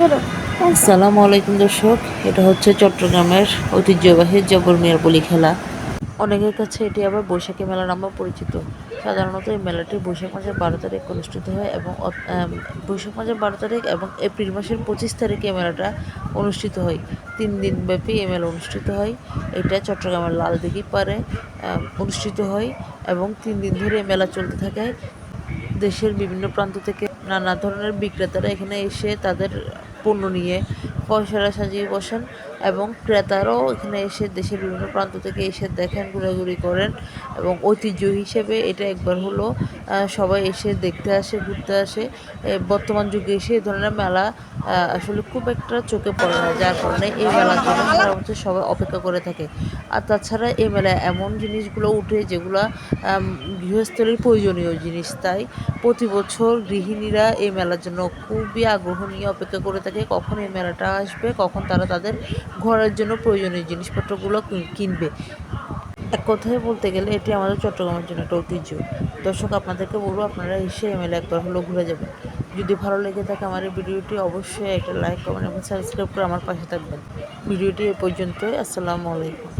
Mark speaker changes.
Speaker 1: আসসালামু আলাইকুম দর্শক, এটা হচ্ছে চট্টগ্রামের ঐতিহ্যবাহী জবর মিয়ার বলি খেলা। অনেকের কাছে এটি আবার বৈশাখী মেলা নামেও পরিচিত। সাধারণত এই মেলাটি বৈশাখ মাসের 12 তারিখ অনুষ্ঠিত হয় এবং বৈশাখ মাসের 12 তারিখ এবং এপ্রিল মাসের 25 তারিখে এই মেলাটা অনুষ্ঠিত হয়। 3 দিন ব্যাপী এই মেলা অনুষ্ঠিত হয়। এটা চট্টগ্রামের লালদিঘি পাড়ে অনুষ্ঠিত হয় এবং 3 দিন ধরে এই মেলা চলতে থাকে। দেশের বিভিন্ন প্রান্ত থেকে নানা ধরনের বিক্রেতারা এখানে এসে তাদের পণ্য নিয়ে পসরা সাজিয়ে বসেন এবং ক্রেতারাও এখানে এসে দেশের বিভিন্ন প্রান্ত থেকে এসে দেখেন, ঘোরাঘুরি করেন এবং ঐতিহ্য হিসেবে এটা একবার হলো সবাই এসে দেখতে আসে, ঘুরতে আসে। বর্তমান যুগে এসে এই ধরনের মেলা আসলে খুব একটা চোখে পড়ে না, যার কারণে এই মেলার জন্য সারা বছর সবাই অপেক্ষা করে থাকে। আর তাছাড়া এই মেলায় এমন জিনিসগুলো উঠে যেগুলো গৃহস্থলীর প্রয়োজনীয় জিনিস, তাই প্রতি বছর গৃহিণীরা এই মেলার জন্য খুবই আগ্রহ নিয়ে অপেক্ষা করে থাকে কখন এই মেলাটা আসবে, কখন তারা তাদের ঘরের জন্য প্রয়োজনীয় জিনিসপত্রগুলো কিনবে। এক কথায় বলতে গেলে এটি আমাদের চট্টগ্রামের জন্য একটা ঐতিহ্য। দর্শক, আপনাদেরকে বলবো আপনারা এসে এই মেলা একবার হলেও ঘুরে যাবেন। যদি ভালো লেগে থাকে আমার এই ভিডিওটি, অবশ্যই একটা লাইক, কমেন্ট এবং সাবস্ক্রাইব করে আমার পাশে থাকবেন। ভিডিওটি এ পর্যন্তই। আসসালামু আলাইকুম।